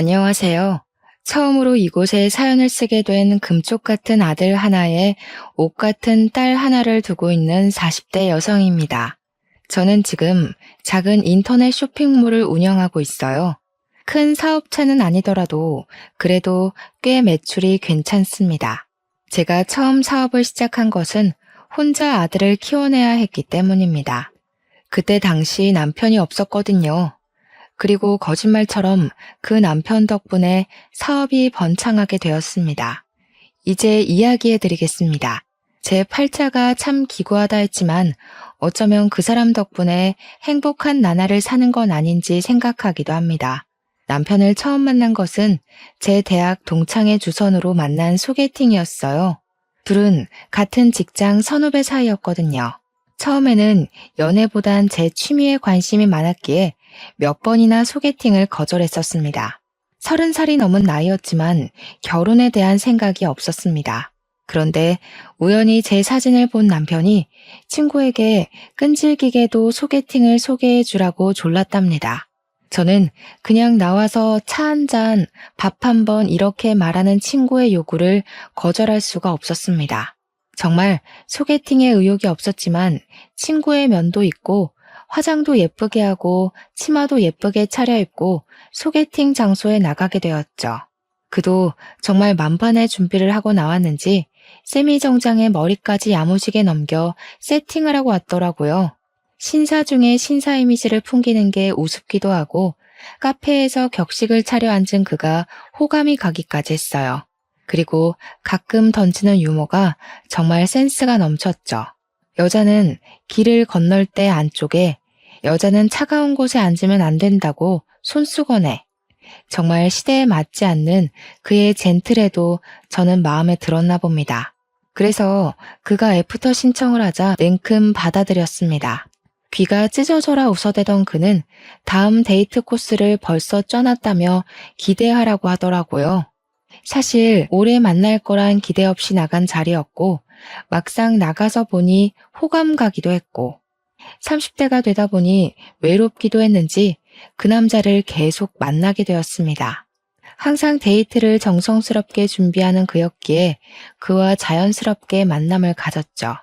안녕하세요. 처음으로 이곳에 사연을 쓰게 된 금쪽 같은 아들 하나에 옥 같은 딸 하나를 두고 있는 40대 여성입니다. 저는 지금 작은 인터넷 쇼핑몰을 운영하고 있어요. 큰 사업체는 아니더라도 그래도 꽤 매출이 괜찮습니다. 제가 처음 사업을 시작한 것은 혼자 아들을 키워내야 했기 때문입니다. 그때 당시 남편이 없었거든요. 그리고 거짓말처럼 그 남편 덕분에 사업이 번창하게 되었습니다. 이제 이야기해 드리겠습니다. 제 팔자가 참 기구하다 했지만 어쩌면 그 사람 덕분에 행복한 나날을 사는 건 아닌지 생각하기도 합니다. 남편을 처음 만난 것은 제 대학 동창회 주선으로 만난 소개팅이었어요. 둘은 같은 직장 선후배 사이였거든요. 처음에는 연애보단 제 취미에 관심이 많았기에 몇 번이나 소개팅을 거절했었습니다. 30살이 넘은 나이였지만 결혼에 대한 생각이 없었습니다. 그런데 우연히 제 사진을 본 남편이 친구에게 끈질기게도 소개팅을 소개해 주라고 졸랐답니다. 저는 그냥 나와서 차 한 잔, 밥 한 번 이렇게 말하는 친구의 요구를 거절할 수가 없었습니다. 정말 소개팅에 의욕이 없었지만 친구의 면도 있고 화장도 예쁘게 하고 치마도 예쁘게 차려입고 소개팅 장소에 나가게 되었죠. 그도 정말 만반의 준비를 하고 나왔는지 세미정장에 머리까지 야무지게 넘겨 세팅을 하고 왔더라고요. 신사 중에 신사 이미지를 풍기는 게 우습기도 하고 카페에서 격식을 차려 앉은 그가 호감이 가기까지 했어요. 그리고 가끔 던지는 유머가 정말 센스가 넘쳤죠. 여자는 길을 건널 때 안쪽에, 여자는 차가운 곳에 앉으면 안 된다고 손수건에. 정말 시대에 맞지 않는 그의 젠틀해도 저는 마음에 들었나 봅니다. 그래서 그가 애프터 신청을 하자 냉큼 받아들였습니다. 귀가 찢어져라 웃어대던 그는 다음 데이트 코스를 벌써 쪄놨다며 기대하라고 하더라고요. 사실 오래 만날 거란 기대 없이 나간 자리였고 막상 나가서 보니 호감 가기도 했고 30대가 되다 보니 외롭기도 했는지 그 남자를 계속 만나게 되었습니다. 항상 데이트를 정성스럽게 준비하는 그였기에 그와 자연스럽게 만남을 가졌죠.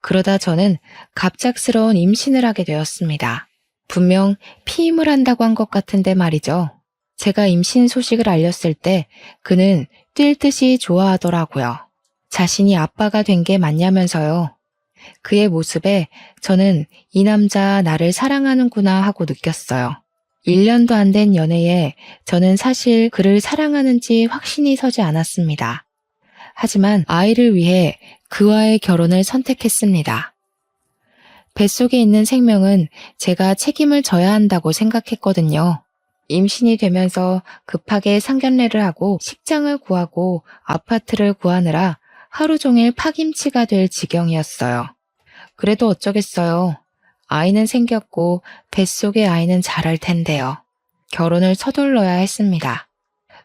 그러다 저는 갑작스러운 임신을 하게 되었습니다. 분명 피임을 한다고 한 것 같은데 말이죠. 제가 임신 소식을 알렸을 때 그는 뛸 듯이 좋아하더라고요. 자신이 아빠가 된 게 맞냐면서요. 그의 모습에 저는 이 남자 나를 사랑하는구나 하고 느꼈어요. 1년도 안 된 연애에 저는 사실 그를 사랑하는지 확신이 서지 않았습니다. 하지만 아이를 위해 그와의 결혼을 선택했습니다. 뱃속에 있는 생명은 제가 책임을 져야 한다고 생각했거든요. 임신이 되면서 급하게 상견례를 하고 식장을 구하고 아파트를 구하느라 하루 종일 파김치가 될 지경이었어요. 그래도 어쩌겠어요. 아이는 생겼고 뱃속의 아이는 자랄 텐데요. 결혼을 서둘러야 했습니다.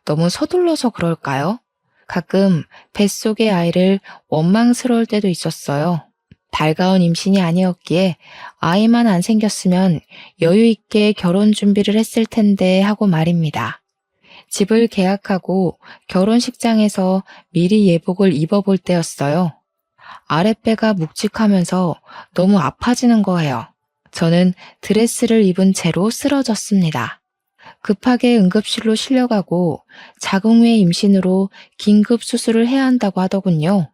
너무 서둘러서 그럴까요? 가끔 뱃속의 아이를 원망스러울 때도 있었어요. 달가운 임신이 아니었기에 아이만 안 생겼으면 여유 있게 결혼 준비를 했을 텐데 하고 말입니다. 집을 계약하고 결혼식장에서 미리 예복을 입어볼 때였어요. 아랫배가 묵직하면서 너무 아파지는 거예요. 저는 드레스를 입은 채로 쓰러졌습니다. 급하게 응급실로 실려가고 자궁외 임신으로 긴급 수술을 해야 한다고 하더군요.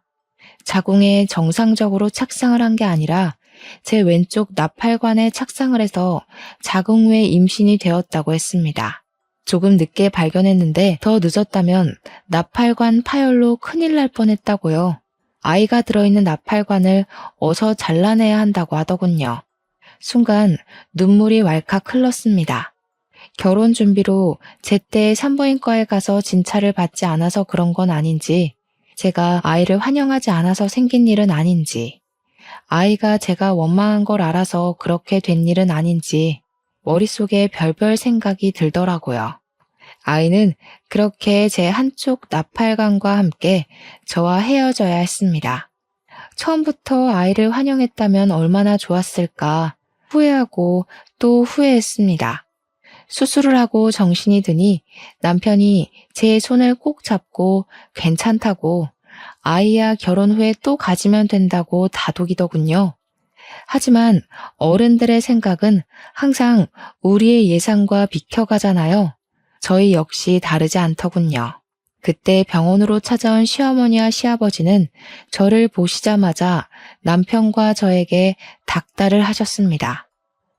자궁에 정상적으로 착상을 한 게 아니라 제 왼쪽 나팔관에 착상을 해서 자궁외 임신이 되었다고 했습니다. 조금 늦게 발견했는데 더 늦었다면 나팔관 파열로 큰일 날 뻔했다고요. 아이가 들어있는 나팔관을 어서 잘라내야 한다고 하더군요. 순간 눈물이 왈칵 흘렀습니다. 결혼 준비로 제때 산부인과에 가서 진찰을 받지 않아서 그런 건 아닌지, 제가 아이를 환영하지 않아서 생긴 일은 아닌지, 아이가 제가 원망한 걸 알아서 그렇게 된 일은 아닌지 머릿속에 별별 생각이 들더라고요. 아이는 그렇게 제 한쪽 나팔관과 함께 저와 헤어져야 했습니다. 처음부터 아이를 환영했다면 얼마나 좋았을까 후회하고 또 후회했습니다. 수술을 하고 정신이 드니 남편이 제 손을 꼭 잡고 괜찮다고, 아이야 결혼 후에 또 가지면 된다고 다독이더군요. 하지만 어른들의 생각은 항상 우리의 예상과 비켜가잖아요. 저희 역시 다르지 않더군요. 그때 병원으로 찾아온 시어머니와 시아버지는 저를 보시자마자 남편과 저에게 닥달을 하셨습니다.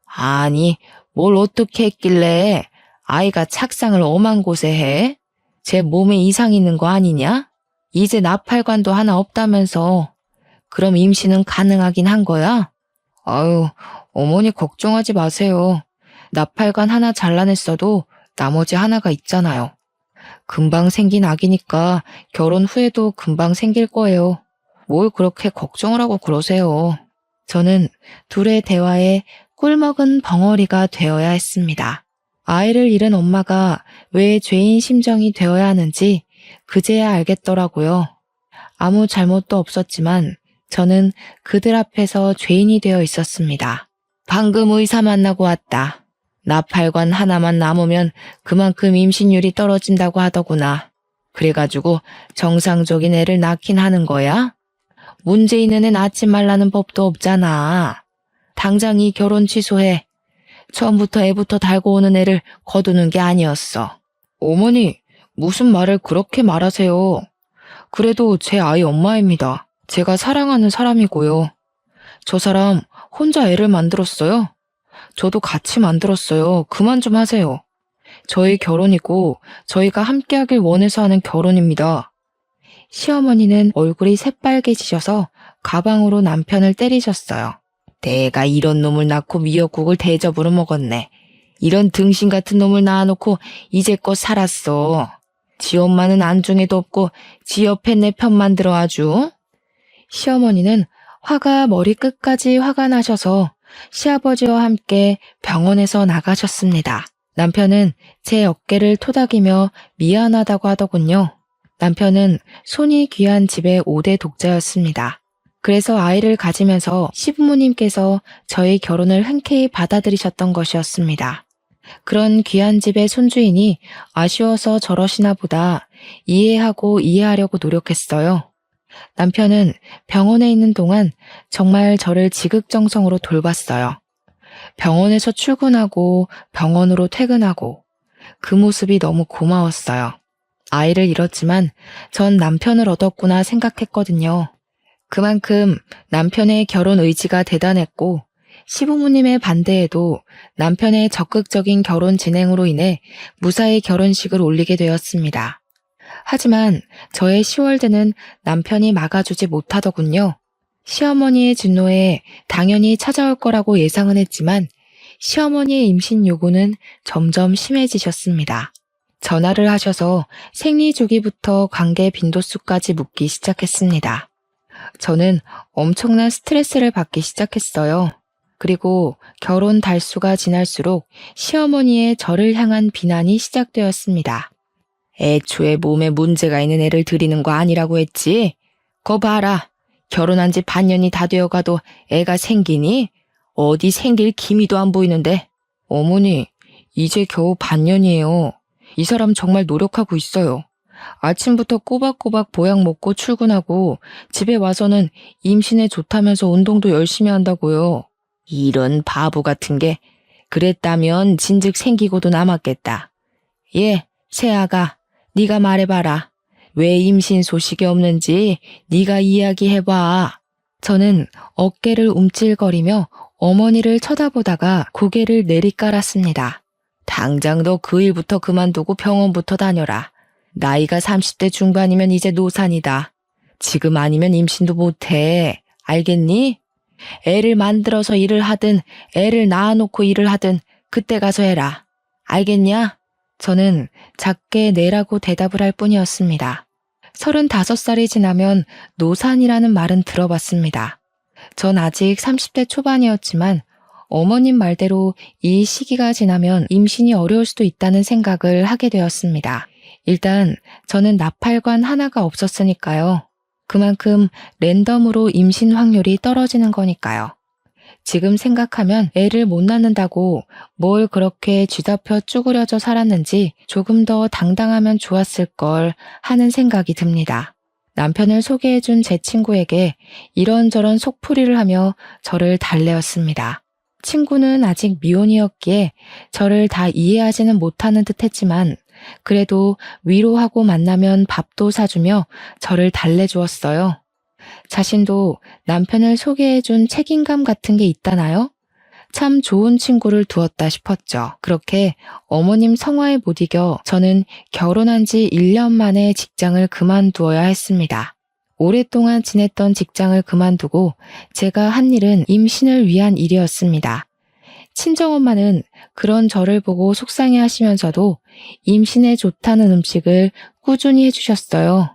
아니, 뭘 어떻게 했길래 아이가 착상을 엄한 곳에 해? 제 몸에 이상 있는 거 아니냐? 이제 나팔관도 하나 없다면서. 그럼 임신은 가능하긴 한 거야? 아유, 어머니 걱정하지 마세요. 나팔관 하나 잘라냈어도 나머지 하나가 있잖아요. 금방 생긴 아기니까 결혼 후에도 금방 생길 거예요. 뭘 그렇게 걱정을 하고 그러세요. 저는 둘의 대화에 꿀먹은 벙어리가 되어야 했습니다. 아이를 잃은 엄마가 왜 죄인 심정이 되어야 하는지 그제야 알겠더라고요. 아무 잘못도 없었지만 저는 그들 앞에서 죄인이 되어 있었습니다. 방금 의사 만나고 왔다. 나팔관 하나만 남으면 그만큼 임신율이 떨어진다고 하더구나. 그래가지고 정상적인 애를 낳긴 하는 거야? 문제 있는 애 낳지 말라는 법도 없잖아. 당장 이 결혼 취소해. 처음부터 애부터 달고 오는 애를 거두는 게 아니었어. 어머니, 무슨 말을 그렇게 말하세요? 그래도 제 아이 엄마입니다. 제가 사랑하는 사람이고요. 저 사람 혼자 애를 만들었어요. 저도 같이 만들었어요. 그만 좀 하세요. 저희 결혼이고 저희가 함께하길 원해서 하는 결혼입니다. 시어머니는 얼굴이 새빨개지셔서 가방으로 남편을 때리셨어요. 내가 이런 놈을 낳고 미역국을 대접으로 먹었네. 이런 등신 같은 놈을 낳아놓고 이제껏 살았어. 지 엄마는 안중에도 없고 지 옆에 내 편만 들어 아주. 시어머니는 화가 머리끝까지 화가 나셔서 시아버지와 함께 병원에서 나가셨습니다. 남편은 제 어깨를 토닥이며 미안하다고 하더군요. 남편은 손이 귀한 집의 5대 독자였습니다. 그래서 아이를 가지면서 시부모님께서 저희 결혼을 흔쾌히 받아들이셨던 것이었습니다. 그런 귀한 집의 손주이니 아쉬워서 저러시나 보다 이해하고 이해하려고 노력했어요. 남편은 병원에 있는 동안 정말 저를 지극정성으로 돌봤어요. 병원에서 출근하고 병원으로 퇴근하고 그 모습이 너무 고마웠어요. 아이를 잃었지만 전 남편을 얻었구나 생각했거든요. 그만큼 남편의 결혼 의지가 대단했고 시부모님의 반대에도 남편의 적극적인 결혼 진행으로 인해 무사히 결혼식을 올리게 되었습니다. 하지만 저의 10월대는 남편이 막아주지 못하더군요. 시어머니의 진노에 당연히 찾아올 거라고 예상은 했지만 시어머니의 임신 요구는 점점 심해지셨습니다. 전화를 하셔서 생리 주기부터 관계 빈도수까지 묻기 시작했습니다. 저는 엄청난 스트레스를 받기 시작했어요. 그리고 결혼 달수가 지날수록 시어머니의 저를 향한 비난이 시작되었습니다. 애초에 몸에 문제가 있는 애를 들이는 거 아니라고 했지? 거 봐라. 결혼한 지 반년이 다 되어가도 애가 생기니? 어디 생길 기미도 안 보이는데. 어머니, 이제 겨우 반년이에요. 이 사람 정말 노력하고 있어요. 아침부터 꼬박꼬박 보약 먹고 출근하고 집에 와서는 임신에 좋다면서 운동도 열심히 한다고요. 이런 바보 같은 게. 그랬다면 진즉 생기고도 남았겠다. 예, 새아가. 네가 말해봐라. 왜 임신 소식이 없는지 네가 이야기해봐. 저는 어깨를 움찔거리며 어머니를 쳐다보다가 고개를 내리깔았습니다. 당장 너 그 일부터 그만두고 병원부터 다녀라. 나이가 30대 중반이면 이제 노산이다. 지금 아니면 임신도 못해. 알겠니? 애를 만들어서 일을 하든 애를 낳아놓고 일을 하든 그때 가서 해라. 알겠냐? 저는 작게 네라고 대답을 할 뿐이었습니다. 35살이 지나면 노산이라는 말은 들어봤습니다. 전 아직 30대 초반이었지만 어머님 말대로 이 시기가 지나면 임신이 어려울 수도 있다는 생각을 하게 되었습니다. 일단 저는 나팔관 하나가 없었으니까요. 그만큼 랜덤으로 임신 확률이 떨어지는 거니까요. 지금 생각하면 애를 못 낳는다고 뭘 그렇게 쥐잡혀 쭈그려져 살았는지 조금 더 당당하면 좋았을 걸 하는 생각이 듭니다. 남편을 소개해준 제 친구에게 이런저런 속풀이를 하며 저를 달래었습니다. 친구는 아직 미혼이었기에 저를 다 이해하지는 못하는 듯 했지만 그래도 위로하고 만나면 밥도 사주며 저를 달래주었어요. 자신도 남편을 소개해준 책임감 같은 게 있다나요? 참 좋은 친구를 두었다 싶었죠. 그렇게 어머님 성화에 못 이겨 저는 결혼한 지 1년 만에 직장을 그만두어야 했습니다. 오랫동안 지냈던 직장을 그만두고 제가 한 일은 임신을 위한 일이었습니다. 친정엄마는 그런 저를 보고 속상해 하시면서도 임신에 좋다는 음식을 꾸준히 해주셨어요.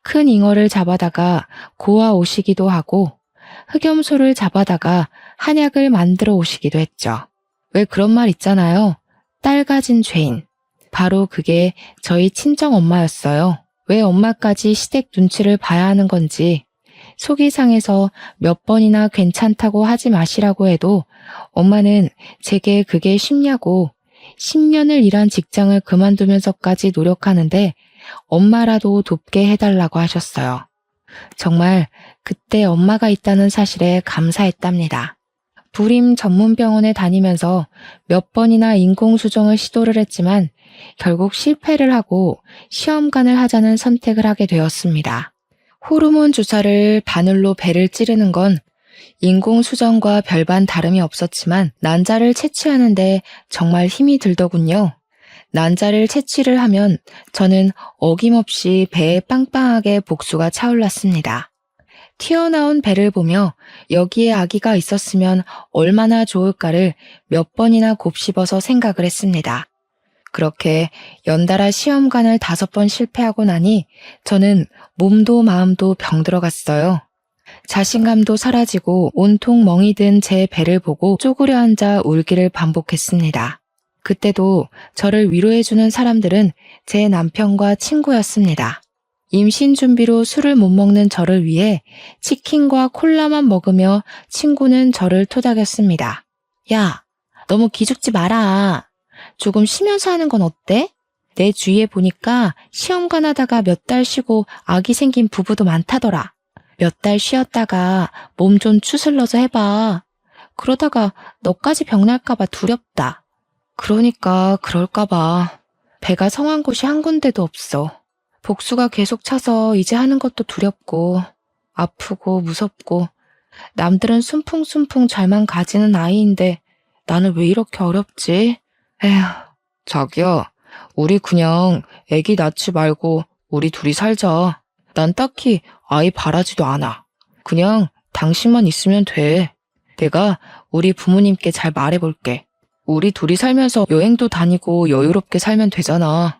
큰 잉어를 잡아다가 고아 오시기도 하고 흑염소를 잡아다가 한약을 만들어 오시기도 했죠. 왜 그런 말 있잖아요. 딸 가진 죄인. 바로 그게 저희 친정 엄마였어요. 왜 엄마까지 시댁 눈치를 봐야 하는 건지 속이 상해서 몇 번이나 괜찮다고 하지 마시라고 해도 엄마는 제게 그게 쉽냐고 10년을 일한 직장을 그만두면서까지 노력하는데 엄마라도 돕게 해달라고 하셨어요. 정말 그때 엄마가 있다는 사실에 감사했답니다. 불임 전문병원에 다니면서 몇 번이나 인공수정을 시도를 했지만 결국 실패를 하고 시험관을 하자는 선택을 하게 되었습니다. 호르몬 주사를 바늘로 배를 찌르는 건 인공수정과 별반 다름이 없었지만 난자를 채취하는데 정말 힘이 들더군요. 난자를 채취를 하면 저는 어김없이 배에 빵빵하게 복수가 차올랐습니다. 튀어나온 배를 보며 여기에 아기가 있었으면 얼마나 좋을까를 몇 번이나 곱씹어서 생각을 했습니다. 그렇게 연달아 시험관을 5번 실패하고 나니 저는 몸도 마음도 병들어갔어요. 자신감도 사라지고 온통 멍이 든 제 배를 보고 쪼그려 앉아 울기를 반복했습니다. 그때도 저를 위로해주는 사람들은 제 남편과 친구였습니다. 임신 준비로 술을 못 먹는 저를 위해 치킨과 콜라만 먹으며 친구는 저를 토닥였습니다. 야, 너무 기죽지 마라. 조금 쉬면서 하는 건 어때? 내 주위에 보니까 시험관 하다가 몇 달 쉬고 아기 생긴 부부도 많다더라. 몇 달 쉬었다가 몸 좀 추슬러서 해봐. 그러다가 너까지 병날까봐 두렵다. 그러니까 그럴까봐. 배가 성한 곳이 한 군데도 없어. 복수가 계속 차서 이제 하는 것도 두렵고 아프고 무섭고 남들은 순풍순풍 잘만 가지는 아이인데 나는 왜 이렇게 어렵지? 에휴, 자기야, 우리 그냥 애기 낳지 말고 우리 둘이 살자. 난 딱히 아이 바라지도 않아. 그냥 당신만 있으면 돼. 내가 우리 부모님께 잘 말해볼게. 우리 둘이 살면서 여행도 다니고 여유롭게 살면 되잖아.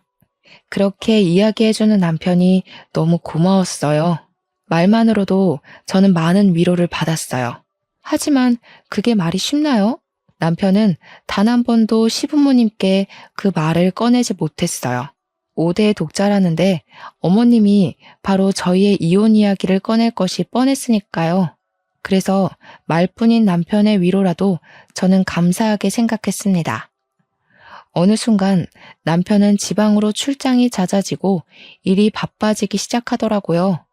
그렇게 이야기해주는 남편이 너무 고마웠어요. 말만으로도 저는 많은 위로를 받았어요. 하지만 그게 말이 쉽나요? 남편은 단 한 번도 시부모님께 그 말을 꺼내지 못했어요. 5대 독자라는데 어머님이 바로 저희의 이혼 이야기를 꺼낼 것이 뻔했으니까요. 그래서 말뿐인 남편의 위로라도 저는 감사하게 생각했습니다. 어느 순간 남편은 지방으로 출장이 잦아지고 일이 바빠지기 시작하더라고요.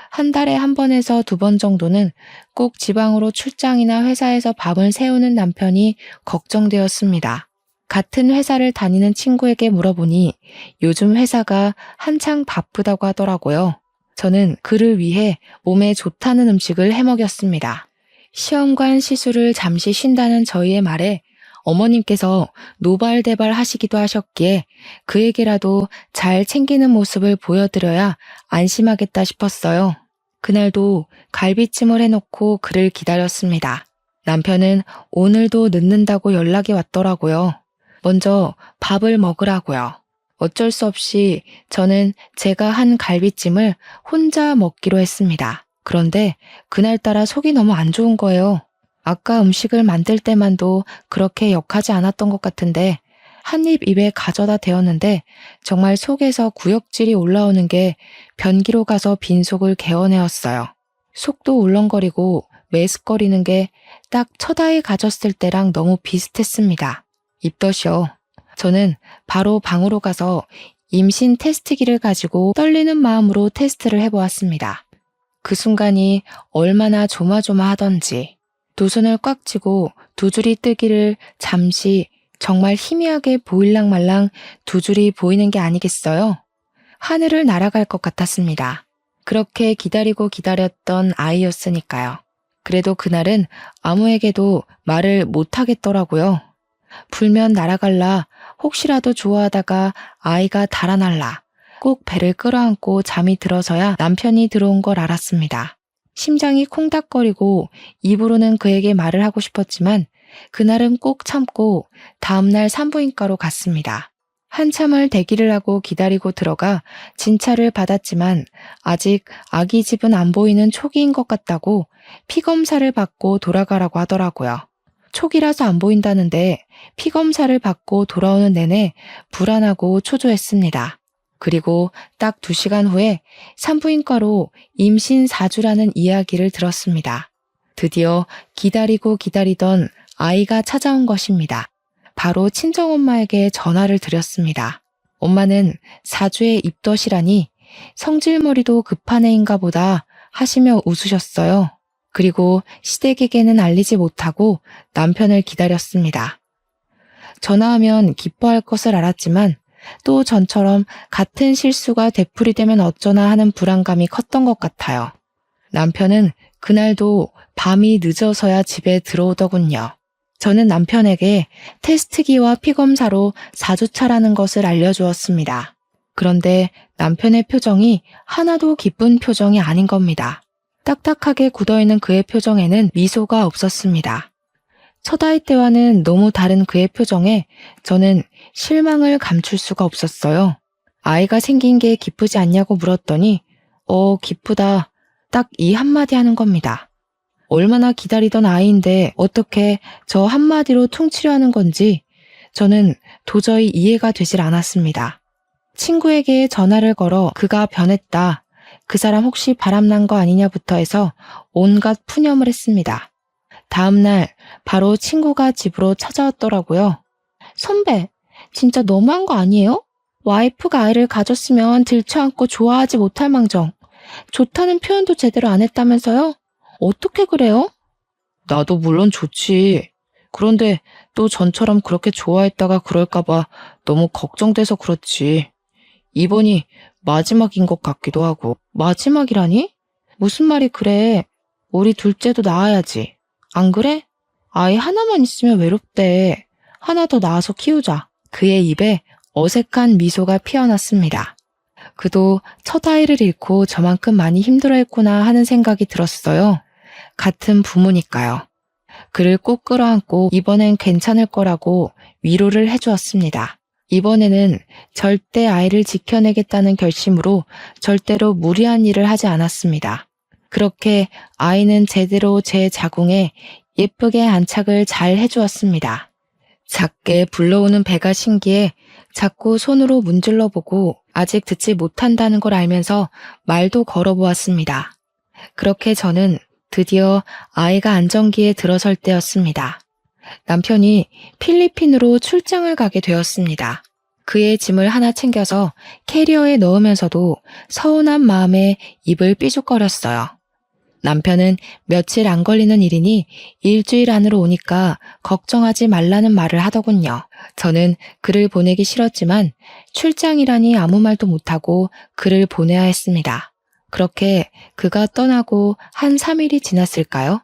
한 달에 1번에서 2번 정도는 꼭 지방으로 출장이나 회사에서 밤을 새우는 남편이 걱정되었습니다. 같은 회사를 다니는 친구에게 물어보니 요즘 회사가 한창 바쁘다고 하더라고요. 저는 그를 위해 몸에 좋다는 음식을 해먹였습니다. 시험관 시술을 잠시 쉰다는 저희의 말에 어머님께서 노발대발 하시기도 하셨기에 그에게라도 잘 챙기는 모습을 보여드려야 안심하겠다 싶었어요. 그날도 갈비찜을 해놓고 그를 기다렸습니다. 남편은 오늘도 늦는다고 연락이 왔더라고요. 먼저 밥을 먹으라고요. 어쩔 수 없이 저는 제가 한 갈비찜을 혼자 먹기로 했습니다. 그런데 그날따라 속이 너무 안 좋은 거예요. 아까 음식을 만들 때만도 그렇게 역하지 않았던 것 같은데 한 입 입에 가져다 대었는데 정말 속에서 구역질이 올라오는 게 변기로 가서 빈속을 개어내었어요. 속도 울렁거리고 메스거리는 게 딱 첫 아이 가졌을 때랑 너무 비슷했습니다. 입덧이요. 저는 바로 방으로 가서 임신 테스트기를 가지고 떨리는 마음으로 테스트를 해보았습니다. 그 순간이 얼마나 조마조마하던지 두 손을 꽉 쥐고 두 줄이 뜨기를 잠시 정말 희미하게 보일랑 말랑 두 줄이 보이는 게 아니겠어요? 하늘을 날아갈 것 같았습니다. 그렇게 기다리고 기다렸던 아이였으니까요. 그래도 그날은 아무에게도 말을 못하겠더라고요. 불면 날아갈라, 혹시라도 좋아하다가 아이가 달아날라, 꼭 배를 끌어안고 잠이 들어서야 남편이 들어온 걸 알았습니다. 심장이 콩닥거리고 입으로는 그에게 말을 하고 싶었지만 그날은 꼭 참고 다음날 산부인과로 갔습니다. 한참을 대기를 하고 기다리고 들어가 진찰을 받았지만 아직 아기 집은 안 보이는 초기인 것 같다고 피검사를 받고 돌아가라고 하더라고요. 초기라서 안 보인다는데 피검사를 받고 돌아오는 내내 불안하고 초조했습니다. 그리고 딱 2시간 후에 산부인과로 임신 4주라는 이야기를 들었습니다. 드디어 기다리고 기다리던 아이가 찾아온 것입니다. 바로 친정엄마에게 전화를 드렸습니다. 엄마는 4주의 입덧이라니 성질머리도 급한 애인가 보다 하시며 웃으셨어요. 그리고 시댁에게는 알리지 못하고 남편을 기다렸습니다. 전화하면 기뻐할 것을 알았지만 또 전처럼 같은 실수가 되풀이되면 어쩌나 하는 불안감이 컸던 것 같아요. 남편은 그날도 밤이 늦어서야 집에 들어오더군요. 저는 남편에게 테스트기와 피검사로 4주차라는 것을 알려주었습니다. 그런데 남편의 표정이 하나도 기쁜 표정이 아닌 겁니다. 딱딱하게 굳어있는 그의 표정에는 미소가 없었습니다. 첫 아이 때와는 너무 다른 그의 표정에 저는 실망을 감출 수가 없었어요. 아이가 생긴 게 기쁘지 않냐고 물었더니 기쁘다. 딱 이 한마디 하는 겁니다. 얼마나 기다리던 아이인데 어떻게 저 한마디로 퉁치려 하는 건지 저는 도저히 이해가 되질 않았습니다. 친구에게 전화를 걸어 그가 변했다. 그 사람 혹시 바람난 거 아니냐부터 해서 온갖 푸념을 했습니다. 다음날 바로 친구가 집으로 찾아왔더라고요. 선배, 진짜 너무한 거 아니에요? 와이프가 아이를 가졌으면 들쳐안고 좋아하지 못할 망정. 좋다는 표현도 제대로 안 했다면서요? 어떻게 그래요? 나도 물론 좋지. 그런데 또 전처럼 그렇게 좋아했다가 그럴까봐 너무 걱정돼서 그렇지. 이번이 마지막인 것 같기도 하고. 마지막이라니? 무슨 말이 그래. 우리 둘째도 낳아야지. 안 그래? 아이 하나만 있으면 외롭대. 하나 더 낳아서 키우자. 그의 입에 어색한 미소가 피어났습니다. 그도 첫 아이를 잃고 저만큼 많이 힘들어했구나 하는 생각이 들었어요. 같은 부모니까요. 그를 꼭 끌어안고 이번엔 괜찮을 거라고 위로를 해주었습니다. 이번에는 절대 아이를 지켜내겠다는 결심으로 절대로 무리한 일을 하지 않았습니다. 그렇게 아이는 제대로 제 자궁에 예쁘게 안착을 잘 해주었습니다. 작게 불러오는 배가 신기해 자꾸 손으로 문질러 보고 아직 듣지 못한다는 걸 알면서 말도 걸어보았습니다. 그렇게 저는 드디어 아이가 안정기에 들어설 때였습니다. 남편이 필리핀으로 출장을 가게 되었습니다. 그의 짐을 하나 챙겨서 캐리어에 넣으면서도 서운한 마음에 입을 삐죽거렸어요. 남편은 며칠 안 걸리는 일이니 일주일 안으로 오니까 걱정하지 말라는 말을 하더군요. 저는 그를 보내기 싫었지만 출장이라니 아무 말도 못하고 그를 보내야 했습니다. 그렇게 그가 떠나고 한 3일이 지났을까요?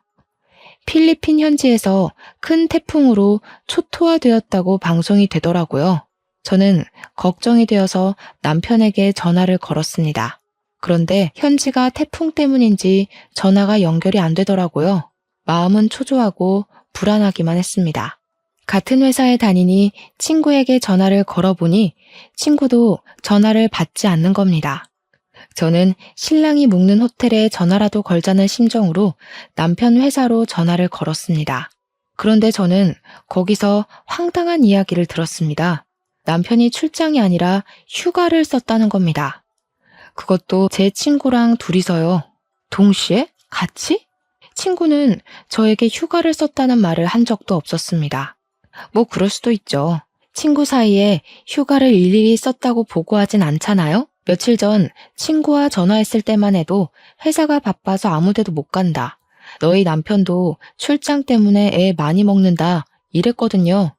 필리핀 현지에서 큰 태풍으로 초토화되었다고 방송이 되더라고요. 저는 걱정이 되어서 남편에게 전화를 걸었습니다. 그런데 현지가 태풍 때문인지 전화가 연결이 안 되더라고요. 마음은 초조하고 불안하기만 했습니다. 같은 회사에 다니니 친구에게 전화를 걸어보니 친구도 전화를 받지 않는 겁니다. 저는 신랑이 묵는 호텔에 전화라도 걸자는 심정으로 남편 회사로 전화를 걸었습니다. 그런데 저는 거기서 황당한 이야기를 들었습니다. 남편이 출장이 아니라 휴가를 썼다는 겁니다. 그것도 제 친구랑 둘이서요. 동시에? 같이? 친구는 저에게 휴가를 썼다는 말을 한 적도 없었습니다. 뭐 그럴 수도 있죠. 친구 사이에 휴가를 일일이 썼다고 보고하진 않잖아요? 며칠 전 친구와 전화했을 때만 해도 회사가 바빠서 아무 데도 못 간다. 너희 남편도 출장 때문에 애 많이 먹는다. 이랬거든요.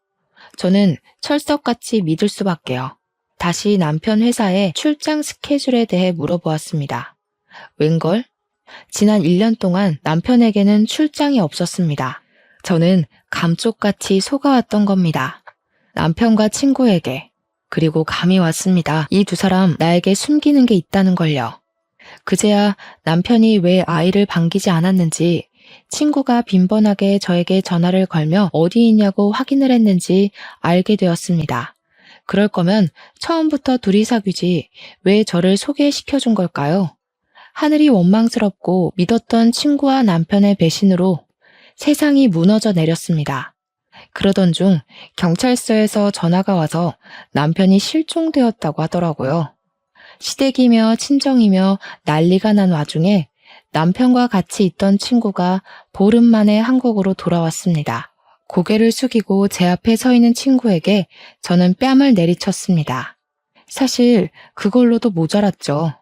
저는 철석같이 믿을 수밖에요. 다시 남편 회사의 출장 스케줄에 대해 물어보았습니다. 웬걸? 지난 1년 동안 남편에게는 출장이 없었습니다. 저는 감쪽같이 속아왔던 겁니다. 남편과 친구에게, 그리고 감이 왔습니다. 이 두 사람 나에게 숨기는 게 있다는 걸요. 그제야 남편이 왜 아이를 반기지 않았는지, 친구가 빈번하게 저에게 전화를 걸며 어디 있냐고 확인을 했는지 알게 되었습니다. 그럴 거면 처음부터 둘이 사귀지 왜 저를 소개시켜준 걸까요? 하늘이 원망스럽고 믿었던 친구와 남편의 배신으로 세상이 무너져 내렸습니다. 그러던 중 경찰서에서 전화가 와서 남편이 실종되었다고 하더라고요. 시댁이며 친정이며 난리가 난 와중에 남편과 같이 있던 친구가 보름 만에 한국으로 돌아왔습니다. 고개를 숙이고 제 앞에 서 있는 친구에게 저는 뺨을 내리쳤습니다. 사실 그걸로도 모자랐죠.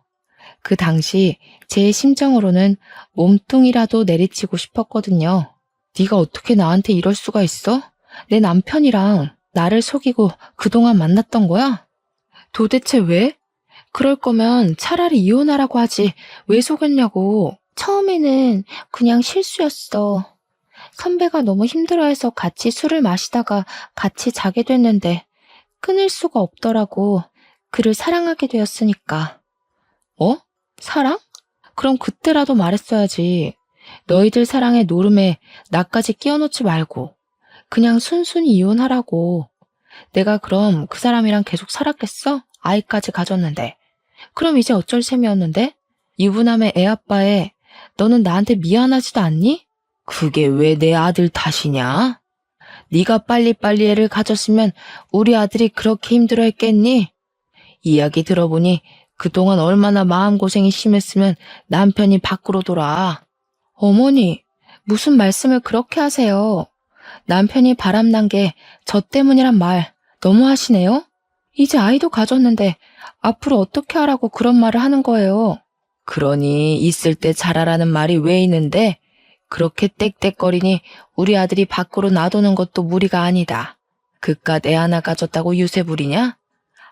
그 당시 제 심정으로는 몸뚱이라도 내리치고 싶었거든요. 네가 어떻게 나한테 이럴 수가 있어? 내 남편이랑 나를 속이고 그동안 만났던 거야? 도대체 왜? 그럴 거면 차라리 이혼하라고 하지 왜 속였냐고. 처음에는 그냥 실수였어. 선배가 너무 힘들어해서 같이 술을 마시다가 같이 자게 됐는데 끊을 수가 없더라고. 그를 사랑하게 되었으니까. 어? 사랑? 그럼 그때라도 말했어야지. 너희들 사랑의 노름에 나까지 끼워놓지 말고 그냥 순순히 이혼하라고. 내가 그럼 그 사람이랑 계속 살았겠어? 아이까지 가졌는데. 그럼 이제 어쩔 셈이었는데? 유부남의 애아빠에 너는 나한테 미안하지도 않니? 그게 왜 내 아들 탓이냐? 네가 빨리빨리 애를 가졌으면 우리 아들이 그렇게 힘들어했겠니? 이야기 들어보니 그동안 얼마나 마음고생이 심했으면 남편이 밖으로 돌아. 어머니, 무슨 말씀을 그렇게 하세요? 남편이 바람난 게 저 때문이란 말 너무 하시네요? 이제 아이도 가졌는데 앞으로 어떻게 하라고 그런 말을 하는 거예요? 그러니 있을 때 잘하라는 말이 왜 있는데 그렇게 떽떽거리니 우리 아들이 밖으로 놔두는 것도 무리가 아니다. 그깟 애 하나 가졌다고 유세 부리냐?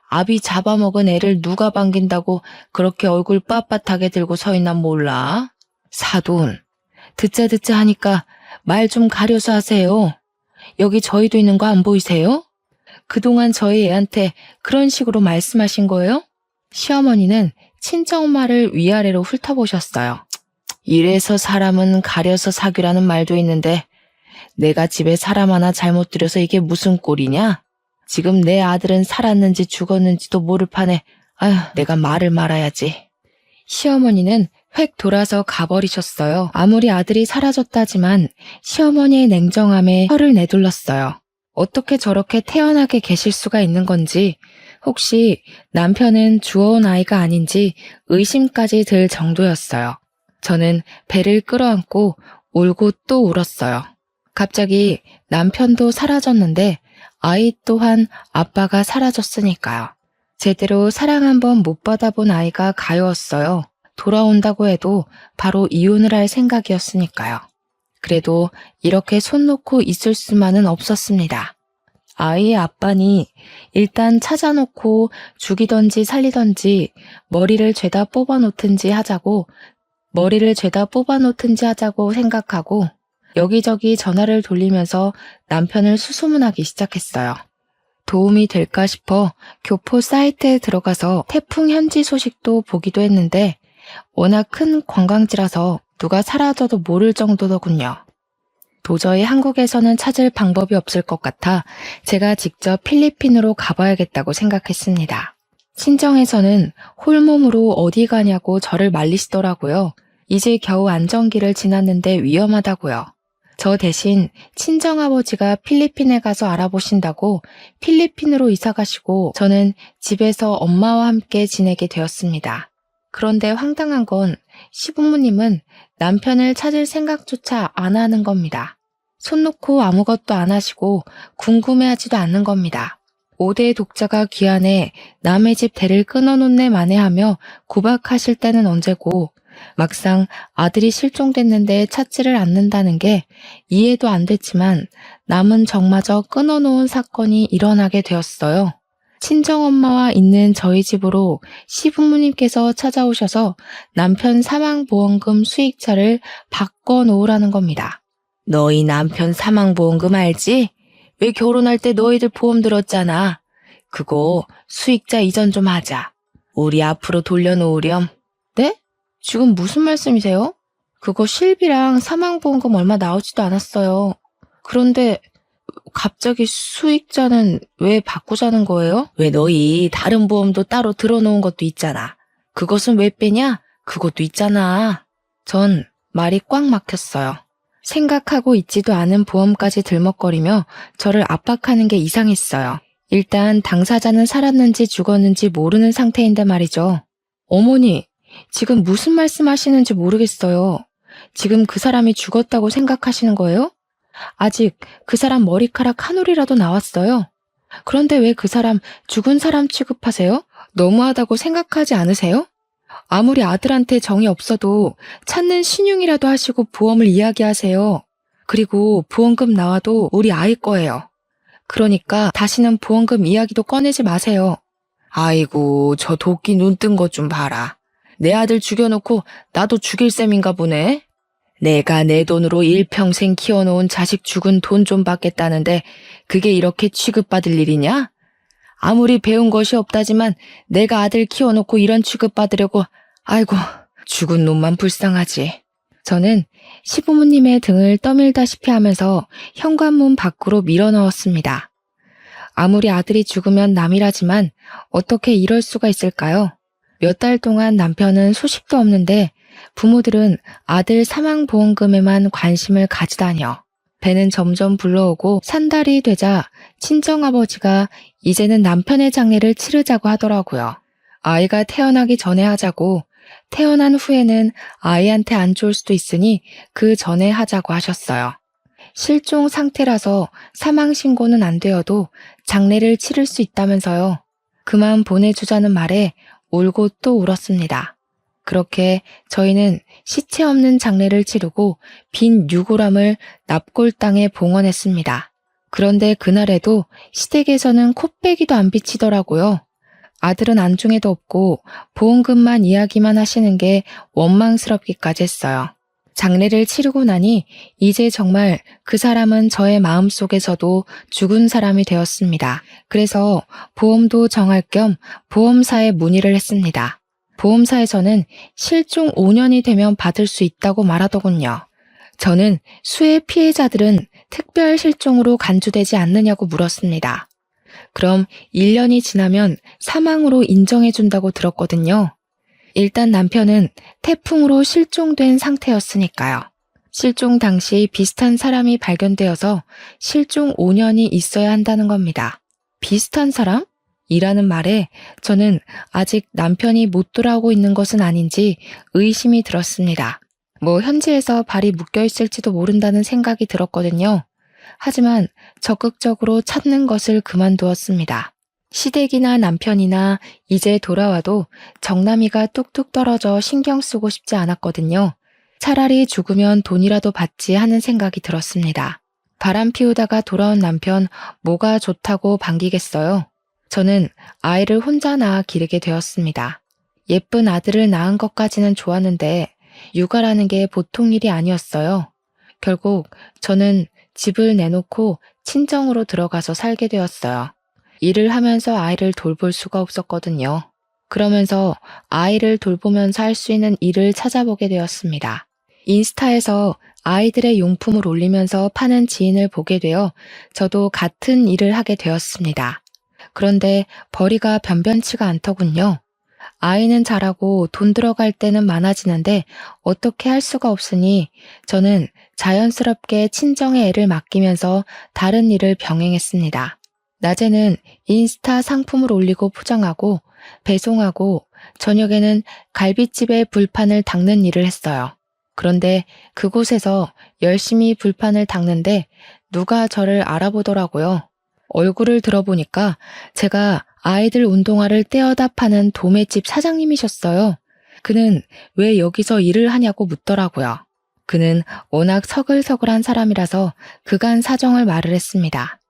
아비 잡아먹은 애를 누가 반긴다고 그렇게 얼굴 빳빳하게 들고 서 있나 몰라? 사돈, 듣자 하니까 말 좀 가려서 하세요. 여기 저희도 있는 거 안 보이세요? 그동안 저희 애한테 그런 식으로 말씀하신 거예요? 시어머니는 친정엄마를 위아래로 훑어보셨어요. 이래서 사람은 가려서 사귀라는 말도 있는데 내가 집에 사람 하나 잘못 들여서 이게 무슨 꼴이냐? 지금 내 아들은 살았는지 죽었는지도 모를 판에 아휴 내가 말을 말아야지. 시어머니는 획 돌아서 가버리셨어요. 아무리 아들이 사라졌다지만 시어머니의 냉정함에 혀를 내둘렀어요. 어떻게 저렇게 태연하게 계실 수가 있는 건지, 혹시 남편은 주워온 아이가 아닌지 의심까지 들 정도였어요. 저는 배를 끌어안고 울고 또 울었어요. 갑자기 남편도 사라졌는데 아이 또한 아빠가 사라졌으니까요. 제대로 사랑 한번 못 받아본 아이가 가여웠어요. 돌아온다고 해도 바로 이혼을 할 생각이었으니까요. 그래도 이렇게 손 놓고 있을 수만은 없었습니다. 아이의 아빠니 일단 찾아놓고 죽이던지 살리던지 머리를 죄다 뽑아놓든지 하자고 생각하고 여기저기 전화를 돌리면서 남편을 수소문하기 시작했어요. 도움이 될까 싶어 교포 사이트에 들어가서 태풍 현지 소식도 보기도 했는데 워낙 큰 관광지라서 누가 사라져도 모를 정도더군요. 도저히 한국에서는 찾을 방법이 없을 것 같아 제가 직접 필리핀으로 가봐야겠다고 생각했습니다. 친정에서는 홀몸으로 어디 가냐고 저를 말리시더라고요. 이제 겨우 안정기를 지났는데 위험하다고요. 저 대신 친정아버지가 필리핀에 가서 알아보신다고 필리핀으로 이사 가시고 저는 집에서 엄마와 함께 지내게 되었습니다. 그런데 황당한 건 시부모님은 남편을 찾을 생각조차 안 하는 겁니다. 손 놓고 아무것도 안 하시고 궁금해하지도 않는 겁니다. 5대 독자가 귀환해 남의 집 대를 끊어놓네 마네하며 구박하실 때는 언제고 막상 아들이 실종됐는데 찾지를 않는다는 게 이해도 안 됐지만 남은 정마저 끊어놓은 사건이 일어나게 되었어요. 친정엄마와 있는 저희 집으로 시부모님께서 찾아오셔서 남편 사망보험금 수익자를 바꿔놓으라는 겁니다. 너희 남편 사망보험금 알지? 왜 결혼할 때 너희들 보험 들었잖아. 그거 수익자 이전 좀 하자. 우리 앞으로 돌려놓으렴. 네? 지금 무슨 말씀이세요? 그거 실비랑 사망보험금 얼마 나오지도 않았어요. 그런데 갑자기 수익자는 왜 바꾸자는 거예요? 왜 너희 다른 보험도 따로 들어놓은 것도 있잖아. 그것은 왜 빼냐? 그것도 있잖아. 전 말이 꽉 막혔어요. 생각하고 있지도 않은 보험까지 들먹거리며 저를 압박하는 게 이상했어요. 일단 당사자는 살았는지 죽었는지 모르는 상태인데 말이죠. 어머니, 지금 무슨 말씀하시는지 모르겠어요. 지금 그 사람이 죽었다고 생각하시는 거예요? 아직 그 사람 머리카락 한 올이라도 나왔어요. 그런데 왜 그 사람 죽은 사람 취급하세요? 너무하다고 생각하지 않으세요? 아무리 아들한테 정이 없어도 찾는 신용이라도 하시고 보험을 이야기하세요. 그리고 보험금 나와도 우리 아이 거예요. 그러니까 다시는 보험금 이야기도 꺼내지 마세요. 아이고, 저 도끼 눈 뜬 것 좀 봐라. 내 아들 죽여놓고 나도 죽일 셈인가 보네. 내가 내 돈으로 일평생 키워놓은 자식 죽은 돈 좀 받겠다는데 그게 이렇게 취급받을 일이냐? 아무리 배운 것이 없다지만 내가 아들 키워놓고 이런 취급받으려고, 아이고, 죽은 놈만 불쌍하지. 저는 시부모님의 등을 떠밀다시피 하면서 현관문 밖으로 밀어넣었습니다. 아무리 아들이 죽으면 남이라지만 어떻게 이럴 수가 있을까요? 몇 달 동안 남편은 소식도 없는데 부모들은 아들 사망보험금에만 관심을 가지다녀. 배는 점점 불러오고 산달이 되자 친정아버지가 이제는 남편의 장례를 치르자고 하더라고요. 아이가 태어나기 전에 하자고, 태어난 후에는 아이한테 안 좋을 수도 있으니 그 전에 하자고 하셨어요. 실종 상태라서 사망신고는 안 되어도 장례를 치를 수 있다면서요. 그만 보내주자는 말에 울고 또 울었습니다. 그렇게 저희는 시체 없는 장례를 치르고 빈 유골함을 납골 땅에 봉헌했습니다. 그런데 그날에도 시댁에서는 코빼기도 안 비치더라고요. 아들은 안중에도 없고 보험금만 이야기만 하시는 게 원망스럽기까지 했어요. 장례를 치르고 나니 이제 정말 그 사람은 저의 마음속에서도 죽은 사람이 되었습니다. 그래서 보험도 정할 겸 보험사에 문의를 했습니다. 보험사에서는 실종 5년이 되면 받을 수 있다고 말하더군요. 저는 수해 피해자들은 특별 실종으로 간주되지 않느냐고 물었습니다. 그럼 1년이 지나면 사망으로 인정해준다고 들었거든요. 일단 남편은 태풍으로 실종된 상태였으니까요. 실종 당시 비슷한 사람이 발견되어서 실종 5년이 있어야 한다는 겁니다. 비슷한 사람? 이라는 말에 저는 아직 남편이 못 돌아오고 있는 것은 아닌지 의심이 들었습니다. 현지에서 발이 묶여 있을지도 모른다는 생각이 들었거든요. 하지만 적극적으로 찾는 것을 그만두었습니다. 시댁이나 남편이나 이제 돌아와도 정남이가 뚝뚝 떨어져 신경 쓰고 싶지 않았거든요. 차라리 죽으면 돈이라도 받지 하는 생각이 들었습니다. 바람 피우다가 돌아온 남편 뭐가 좋다고 반기겠어요. 저는 아이를 혼자 낳아 기르게 되었습니다. 예쁜 아들을 낳은 것까지는 좋았는데 육아라는 게 보통 일이 아니었어요. 결국 저는 집을 내놓고 친정으로 들어가서 살게 되었어요. 일을 하면서 아이를 돌볼 수가 없었거든요. 그러면서 아이를 돌보면서 할 수 있는 일을 찾아보게 되었습니다. 인스타에서 아이들의 용품을 올리면서 파는 지인을 보게 되어 저도 같은 일을 하게 되었습니다. 그런데 벌이가 변변치가 않더군요. 아이는 자라고 돈 들어갈 때는 많아지는데 어떻게 할 수가 없으니 저는 자연스럽게 친정의 애를 맡기면서 다른 일을 병행했습니다. 낮에는 인스타 상품을 올리고 포장하고 배송하고 저녁에는 갈빗집에 불판을 닦는 일을 했어요. 그런데 그곳에서 열심히 불판을 닦는데 누가 저를 알아보더라고요. 얼굴을 들어보니까 제가 아이들 운동화를 떼어다 파는 도매집 사장님이셨어요. 그는 왜 여기서 일을 하냐고 묻더라고요. 그는 워낙 서글서글한 사람이라서 그간 사정을 말을 했습니다.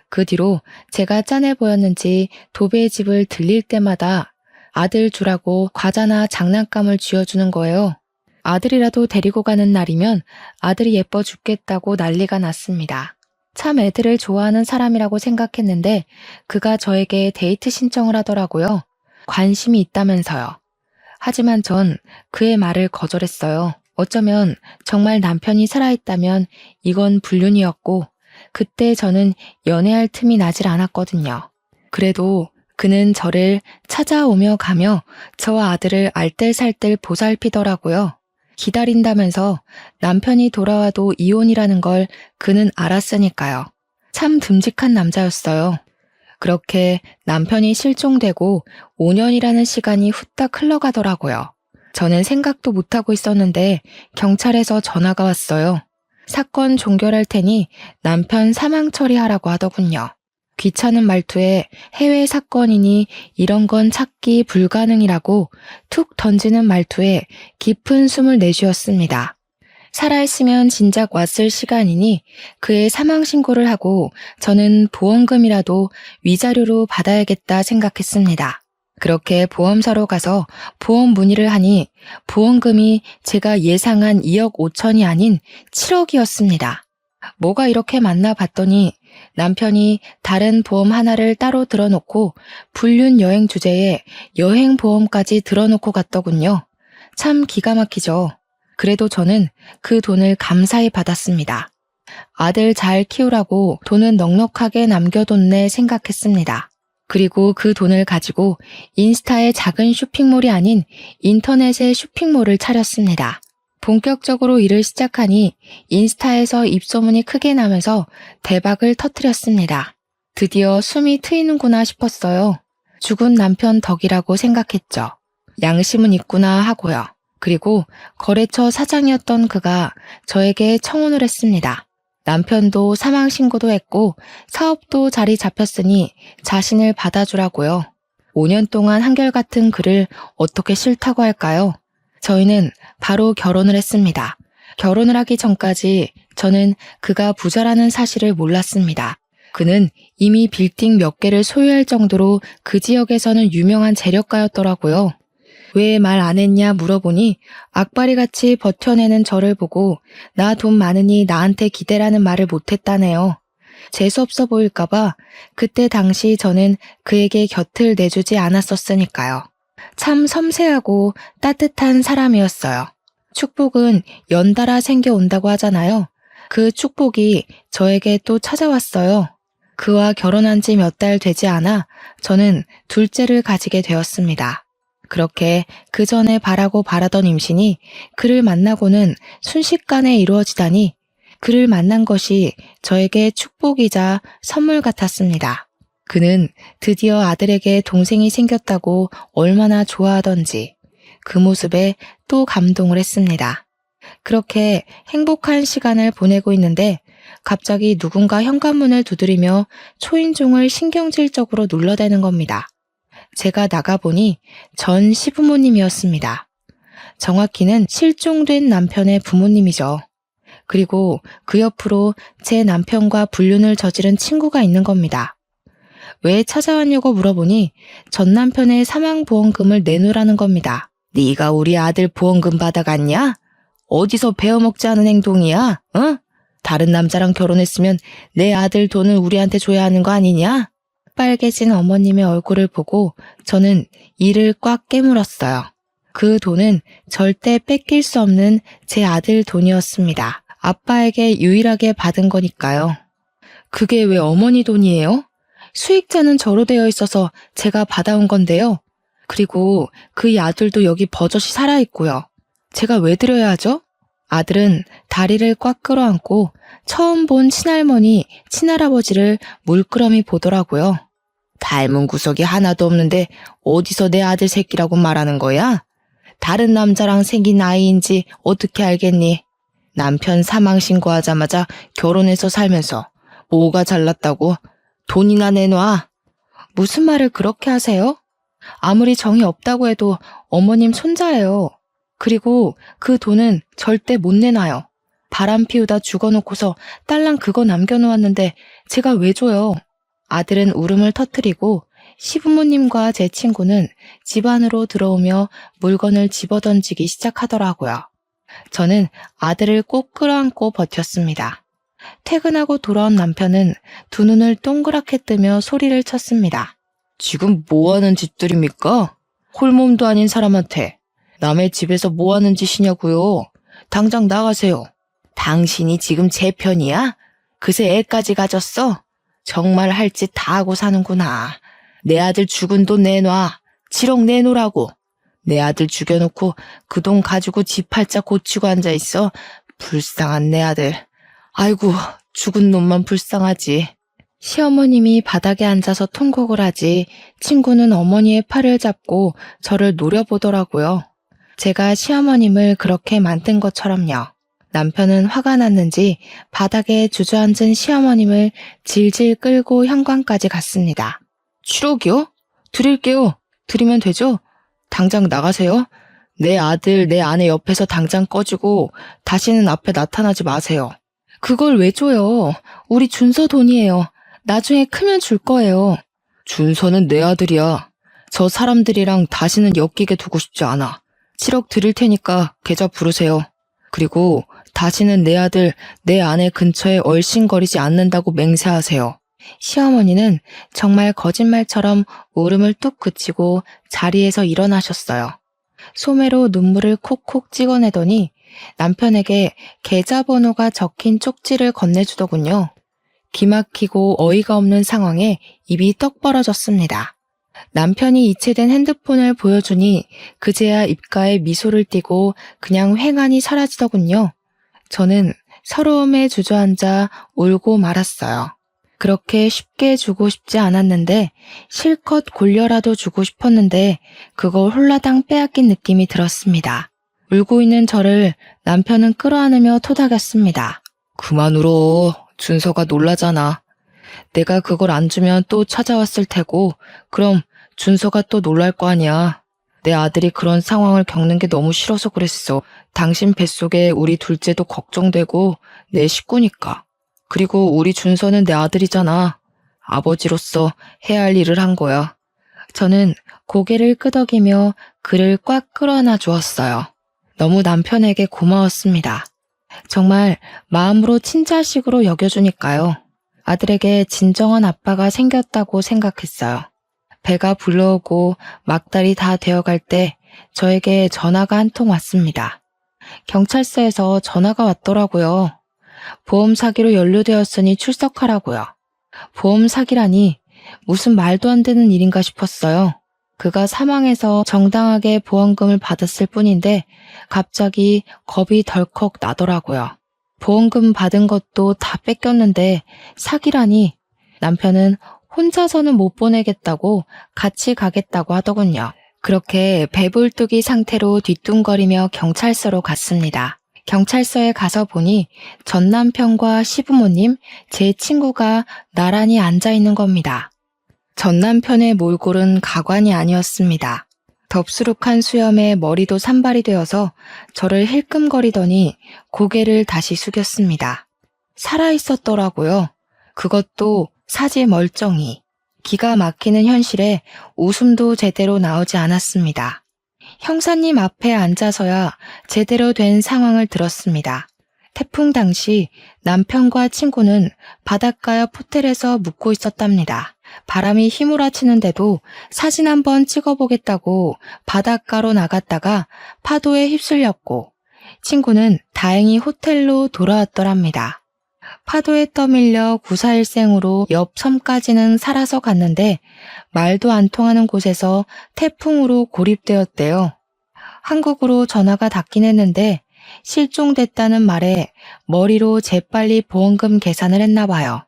그 뒤로 제가 짠해 보였는지 도배집을 들릴 때마다 아들 주라고 과자나 장난감을 쥐어주는 거예요. 아들이라도 데리고 가는 날이면 아들이 예뻐 죽겠다고 난리가 났습니다. 참 애들을 좋아하는 사람이라고 생각했는데 그가 저에게 데이트 신청을 하더라고요. 관심이 있다면서요. 하지만 전 그의 말을 거절했어요. 어쩌면 정말 남편이 살아있다면 이건 불륜이었고 그때 저는 연애할 틈이 나질 않았거든요. 그래도 그는 저를 찾아오며 가며 저와 아들을 알뜰살뜰 보살피더라고요. 기다린다면서 남편이 돌아와도 이혼이라는 걸 그는 알았으니까요. 참 듬직한 남자였어요. 그렇게 남편이 실종되고 5년이라는 시간이 후딱 흘러가더라고요. 저는 생각도 못하고 있었는데 경찰에서 전화가 왔어요. 사건 종결할 테니 남편 사망 처리하라고 하더군요. 귀찮은 말투에 해외 사건이니 이런 건 찾기 불가능이라고 툭 던지는 말투에 깊은 숨을 내쉬었습니다. 살아있으면 진작 왔을 시간이니 그의 사망 신고를 하고 저는 보험금이라도 위자료로 받아야겠다 생각했습니다. 그렇게 보험사로 가서 보험 문의를 하니 보험금이 제가 예상한 2억 5천이 아닌 7억이었습니다. 뭐가 이렇게 많나 봤더니 남편이 다른 보험 하나를 따로 들어놓고 불륜 여행 주제에 여행 보험까지 들어놓고 갔더군요. 참 기가 막히죠. 그래도 저는 그 돈을 감사히 받았습니다. 아들 잘 키우라고 돈은 넉넉하게 남겨뒀네 생각했습니다. 그리고 그 돈을 가지고 인스타의 작은 쇼핑몰이 아닌 인터넷의 쇼핑몰을 차렸습니다. 본격적으로 일을 시작하니 인스타에서 입소문이 크게 나면서 대박을 터뜨렸습니다. 드디어 숨이 트이는구나 싶었어요. 죽은 남편 덕이라고 생각했죠. 양심은 있구나 하고요. 그리고 거래처 사장이었던 그가 저에게 청혼을 했습니다. 남편도 사망 신고도 했고 사업도 자리 잡혔으니 자신을 받아주라고요. 5년 동안 한결같은 그를 어떻게 싫다고 할까요? 저희는 바로 결혼을 했습니다. 결혼을 하기 전까지 저는 그가 부자라는 사실을 몰랐습니다. 그는 이미 빌딩 몇 개를 소유할 정도로 그 지역에서는 유명한 재력가였더라고요. 왜 말 안 했냐 물어보니 악바리같이 버텨내는 저를 보고 나 돈 많으니 나한테 기대라는 말을 못했다네요. 재수없어 보일까봐 그때 당시 저는 그에게 곁을 내주지 않았었으니까요. 참 섬세하고 따뜻한 사람이었어요. 축복은 연달아 생겨온다고 하잖아요. 그 축복이 저에게 또 찾아왔어요. 그와 결혼한 지 몇 달 되지 않아 저는 둘째를 가지게 되었습니다. 그렇게 그 전에 바라고 바라던 임신이 그를 만나고는 순식간에 이루어지다니 그를 만난 것이 저에게 축복이자 선물 같았습니다. 그는 드디어 아들에게 동생이 생겼다고 얼마나 좋아하던지 그 모습에 또 감동을 했습니다. 그렇게 행복한 시간을 보내고 있는데 갑자기 누군가 현관문을 두드리며 초인종을 신경질적으로 눌러대는 겁니다. 제가 나가보니 전 시부모님이었습니다. 정확히는 실종된 남편의 부모님이죠. 그리고 그 옆으로 제 남편과 불륜을 저지른 친구가 있는 겁니다. 왜 찾아왔냐고 물어보니 전 남편의 사망보험금을 내놓으라는 겁니다. 네가 우리 아들 보험금 받아갔냐? 어디서 베어먹지 않은 행동이야? 어? 다른 남자랑 결혼했으면 내 아들 돈을 우리한테 줘야 하는 거 아니냐? 빨개진 어머님의 얼굴을 보고 저는 이를 꽉 깨물었어요. 그 돈은 절대 뺏길 수 없는 제 아들 돈이었습니다. 아빠에게 유일하게 받은 거니까요. 그게 왜 어머니 돈이에요? 수익자는 저로 되어 있어서 제가 받아온 건데요. 그리고 그의 아들도 여기 버젓이 살아있고요. 제가 왜 드려야 하죠? 아들은 다리를 꽉 끌어안고 처음 본 친할머니, 친할아버지를 물끄러미 보더라고요. 닮은 구석이 하나도 없는데 어디서 내 아들 새끼라고 말하는 거야? 다른 남자랑 생긴 아이인지 어떻게 알겠니? 남편 사망 신고하자마자 결혼해서 살면서 뭐가 잘났다고? 돈이나 내놔. 무슨 말을 그렇게 하세요? 아무리 정이 없다고 해도 어머님 손자예요. 그리고 그 돈은 절대 못 내놔요. 바람 피우다 죽어놓고서 딸랑 그거 남겨놓았는데 제가 왜 줘요? 아들은 울음을 터뜨리고 시부모님과 제 친구는 집 안으로 들어오며 물건을 집어던지기 시작하더라고요. 저는 아들을 꼭 끌어안고 버텼습니다. 퇴근하고 돌아온 남편은 두 눈을 동그랗게 뜨며 소리를 쳤습니다. 지금 뭐하는 짓들입니까? 홀몸도 아닌 사람한테 남의 집에서 뭐하는 짓이냐고요? 당장 나가세요. 당신이 지금 제 편이야? 그새 애까지 가졌어? 정말 할 짓 다 하고 사는구나. 내 아들 죽은 돈 내놔. 7억 내놓으라고. 내 아들 죽여놓고 그 돈 가지고 집 팔자 고치고 앉아있어. 불쌍한 내 아들. 아이고, 죽은 놈만 불쌍하지. 시어머님이 바닥에 앉아서 통곡을 하지 친구는 어머니의 팔을 잡고 저를 노려보더라고요. 제가 시어머님을 그렇게 만든 것처럼요. 남편은 화가 났는지 바닥에 주저앉은 시어머님을 질질 끌고 현관까지 갔습니다. 7억이요? 드릴게요. 드리면 되죠? 당장 나가세요. 내 아들, 내 아내 옆에서 당장 꺼지고 다시는 앞에 나타나지 마세요. 그걸 왜 줘요? 우리 준서 돈이에요. 나중에 크면 줄 거예요. 준서는 내 아들이야. 저 사람들이랑 다시는 엮이게 두고 싶지 않아. 7억 드릴 테니까 계좌 부르세요. 그리고 다시는 내 아들, 내 아내 근처에 얼씬거리지 않는다고 맹세하세요. 시어머니는 정말 거짓말처럼 울음을 뚝 그치고 자리에서 일어나셨어요. 소매로 눈물을 콕콕 찍어내더니 남편에게 계좌번호가 적힌 쪽지를 건네주더군요. 기막히고 어이가 없는 상황에 입이 떡 벌어졌습니다. 남편이 이체된 핸드폰을 보여주니 그제야 입가에 미소를 띠고 그냥 횡하니 사라지더군요. 저는 서러움에 주저앉아 울고 말았어요. 그렇게 쉽게 주고 싶지 않았는데 실컷 골려라도 주고 싶었는데 그걸 홀라당 빼앗긴 느낌이 들었습니다. 울고 있는 저를 남편은 끌어안으며 토닥였습니다. 그만 울어. 준서가 놀라잖아. 내가 그걸 안 주면 또 찾아왔을 테고 그럼 준서가 또 놀랄 거 아니야. 내 아들이 그런 상황을 겪는 게 너무 싫어서 그랬어. 당신 뱃속에 우리 둘째도 걱정되고 내 식구니까. 그리고 우리 준서는 내 아들이잖아. 아버지로서 해야 할 일을 한 거야. 저는 고개를 끄덕이며 그를 꽉 끌어안아 주었어요. 너무 남편에게 고마웠습니다. 정말 마음으로 친자식으로 여겨주니까요. 아들에게 진정한 아빠가 생겼다고 생각했어요. 배가 불러오고 막달이 다 되어갈 때 저에게 전화가 한 통 왔습니다. 경찰서에서 전화가 왔더라고요. 보험 사기로 연루되었으니 출석하라고요. 보험 사기라니 무슨 말도 안 되는 일인가 싶었어요. 그가 사망해서 정당하게 보험금을 받았을 뿐인데 갑자기 겁이 덜컥 나더라고요. 보험금 받은 것도 다 뺏겼는데 사기라니. 남편은 혼자서는 못 보내겠다고 같이 가겠다고 하더군요. 그렇게 배불뚝이 상태로 뒤뚱거리며 경찰서로 갔습니다. 경찰서에 가서 보니 전 남편과 시부모님, 제 친구가 나란히 앉아 있는 겁니다. 전 남편의 몰골은 가관이 아니었습니다. 덥수룩한 수염에 머리도 산발이 되어서 저를 힐끔거리더니 고개를 다시 숙였습니다. 살아있었더라고요. 그것도 사지 멀쩡히. 기가 막히는 현실에 웃음도 제대로 나오지 않았습니다. 형사님 앞에 앉아서야 제대로 된 상황을 들었습니다. 태풍 당시 남편과 친구는 바닷가 옆 호텔에서 묵고 있었답니다. 바람이 휘몰아치는데도 사진 한번 찍어보겠다고 바닷가로 나갔다가 파도에 휩쓸렸고 친구는 다행히 호텔로 돌아왔더랍니다. 파도에 떠밀려 구사일생으로 옆 섬까지는 살아서 갔는데 말도 안 통하는 곳에서 태풍으로 고립되었대요. 한국으로 전화가 닿긴 했는데 실종됐다는 말에 머리로 재빨리 보험금 계산을 했나 봐요.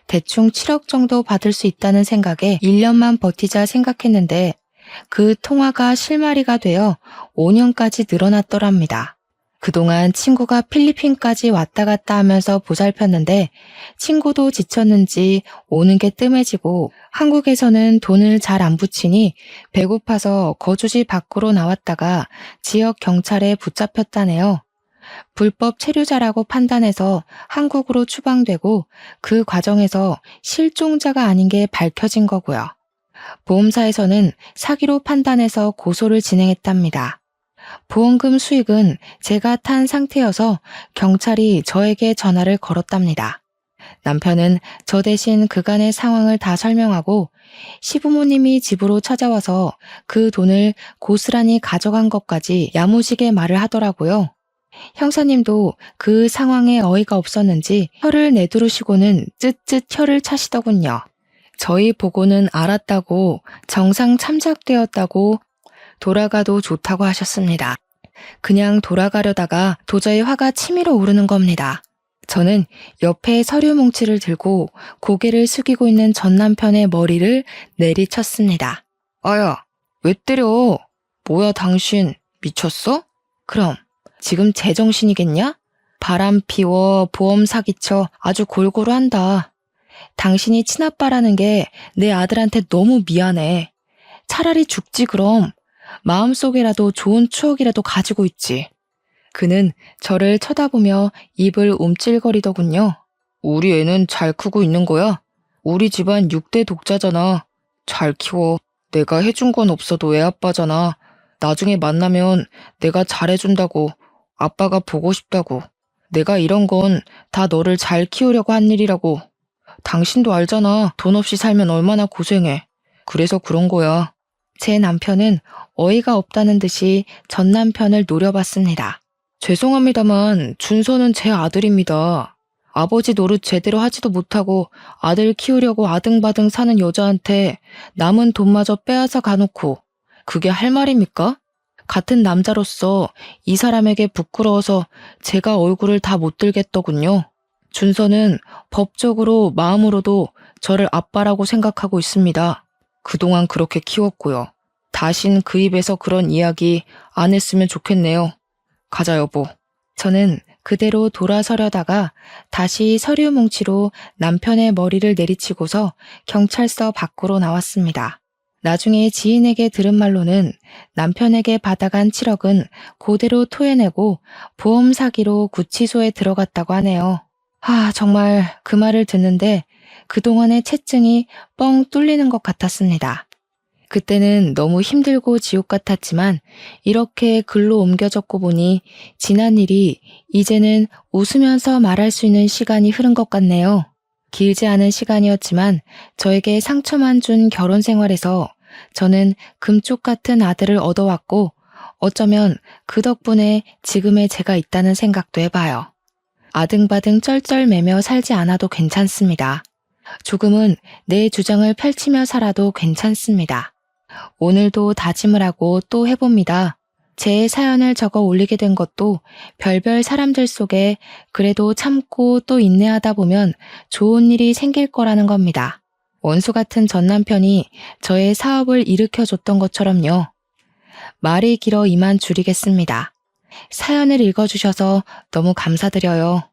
대충 7억 정도 받을 수 있다는 생각에 1년만 버티자 생각했는데 그 통화가 실마리가 되어 5년까지 늘어났더랍니다. 그동안 친구가 필리핀까지 왔다 갔다 하면서 보살폈는데 친구도 지쳤는지 오는 게 뜸해지고 한국에서는 돈을 잘 안 붙이니 배고파서 거주지 밖으로 나왔다가 지역 경찰에 붙잡혔다네요. 불법 체류자라고 판단해서 한국으로 추방되고 그 과정에서 실종자가 아닌 게 밝혀진 거고요. 보험사에서는 사기로 판단해서 고소를 진행했답니다. 보험금 수익은 제가 탄 상태여서 경찰이 저에게 전화를 걸었답니다. 남편은 저 대신 그간의 상황을 다 설명하고 시부모님이 집으로 찾아와서 그 돈을 고스란히 가져간 것까지 야무지게 말을 하더라고요. 형사님도 그 상황에 어이가 없었는지 혀를 내두르시고는 쯧쯧 혀를 차시더군요. 저희 보고는 알았다고 정상 참작되었다고 돌아가도 좋다고 하셨습니다. 그냥 돌아가려다가 도저히 화가 치밀어 오르는 겁니다. 저는 옆에 서류 뭉치를 들고 고개를 숙이고 있는 전 남편의 머리를 내리쳤습니다. 아야, 왜 때려? 뭐야 당신, 미쳤어? 그럼 지금 제정신이겠냐? 바람 피워 보험 사기쳐 아주 골고루 한다. 당신이 친아빠라는 게 내 아들한테 너무 미안해. 차라리 죽지 그럼. 마음속에라도 좋은 추억이라도 가지고 있지. 그는 저를 쳐다보며 입을 움찔거리더군요. 우리 애는 잘 크고 있는 거야? 우리 집안 6대 독자잖아. 잘 키워. 내가 해준 건 없어도 애 아빠잖아. 나중에 만나면 내가 잘해준다고. 아빠가 보고 싶다고. 내가 이런 건 다 너를 잘 키우려고 한 일이라고. 당신도 알잖아. 돈 없이 살면 얼마나 고생해. 그래서 그런 거야. 제 남편은 어이가 없다는 듯이 전 남편을 노려봤습니다. 죄송합니다만 준서는 제 아들입니다. 아버지 노릇 제대로 하지도 못하고 아들 키우려고 아등바등 사는 여자한테 남은 돈마저 빼앗아 가놓고 그게 할 말입니까? 같은 남자로서 이 사람에게 부끄러워서 제가 얼굴을 다 못 들겠더군요. 준서는 법적으로 마음으로도 저를 아빠라고 생각하고 있습니다. 그동안 그렇게 키웠고요. 다신 그 입에서 그런 이야기 안 했으면 좋겠네요. 가자 여보. 저는 그대로 돌아서려다가 다시 서류 뭉치로 남편의 머리를 내리치고서 경찰서 밖으로 나왔습니다. 나중에 지인에게 들은 말로는 남편에게 받아간 7억은 그대로 토해내고 보험 사기로 구치소에 들어갔다고 하네요. 정말 그 말을 듣는데 그동안의 채증이 뻥 뚫리는 것 같았습니다. 그때는 너무 힘들고 지옥 같았지만 이렇게 글로 옮겨 적고 보니 지난 일이 이제는 웃으면서 말할 수 있는 시간이 흐른 것 같네요. 길지 않은 시간이었지만 저에게 상처만 준 결혼 생활에서 저는 금쪽 같은 아들을 얻어왔고 어쩌면 그 덕분에 지금의 제가 있다는 생각도 해봐요. 아등바등 쩔쩔매며 살지 않아도 괜찮습니다. 조금은 내 주장을 펼치며 살아도 괜찮습니다. 오늘도 다짐을 하고 또 해봅니다. 제 사연을 적어 올리게 된 것도 별별 사람들 속에 그래도 참고 또 인내하다 보면 좋은 일이 생길 거라는 겁니다. 원수 같은 전 남편이 저의 사업을 일으켜줬던 것처럼요. 말이 길어 이만 줄이겠습니다. 사연을 읽어주셔서 너무 감사드려요.